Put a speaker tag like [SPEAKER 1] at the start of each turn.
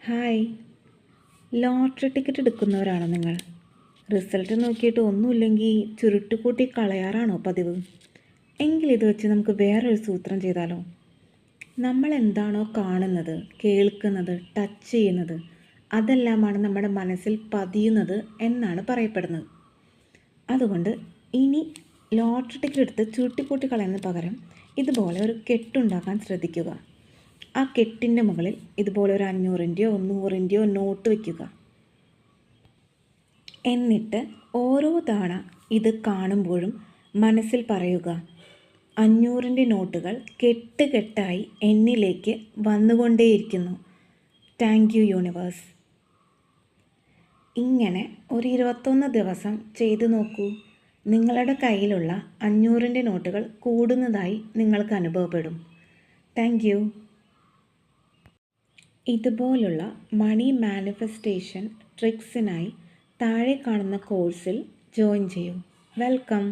[SPEAKER 1] Hi. Lottery ticket എടുക്കുന്നവരാണോ നിങ്ങൾ? Result നോക്കിയിട്ട് ഒന്നുമില്ലെങ്കിൽ ചുരുട്ടുകൂട്ടി കളയാറാണോ പതിവ്? എങ്കിലിത് വെച്ച് നമുക്ക് വേറൊരു സൂത്രം ചെയ്താലോ? നമ്മൾ എന്താണോ കാണുന്നത്, കേൾക്കുന്നത്, ടച്ച് ചെയ്യുന്നത്, അതെല്ലാമാണ് നമ്മുടെ മനസ്സിൽ പതിയുന്നത് എന്നാണ് പറയപ്പെടുന്നത്. അതുകൊണ്ട് ഇനി ലോട്ടറി ടിക്കറ്റ് എടുത്ത് ചുരുട്ടിക്കൂട്ടി കളയുന്നതിന് പകരം ഇതുപോലെ ഒരു കെട്ടുണ്ടാക്കാൻ ശ്രദ്ധിക്കുക. ആ കെട്ടിൻ്റെ മുകളിൽ ഇതുപോലെ ഒരു 500ൻ്റെയോ 100ൻ്റെയോ നോട്ട് വയ്ക്കുക. എന്നിട്ട് ഓരോ തവണ ഇത് കാണുമ്പോഴും മനസ്സിൽ പറയുക, 500ൻ്റെ നോട്ടുകൾ കെട്ട് കെട്ടായി എന്നിലേക്ക് വന്നുകൊണ്ടേയിരിക്കുന്നു. Thank you universe. ഇങ്ങനെ ഒരു 21 ദിവസം ചെയ്തു നോക്കൂ. നിങ്ങളുടെ കയ്യിലുള്ള 500ൻ്റെ നോട്ടുകൾ കൂടുന്നതായി നിങ്ങൾക്ക് അനുഭവപ്പെടും. Thank you. ഇതുപോലുള്ള മണി മാനിഫെസ്റ്റേഷൻ ട്രിക്സിനായി താഴെ കാണുന്ന കോഴ്സിൽ ജോയിൻ ചെയ്യൂ. വെൽക്കം.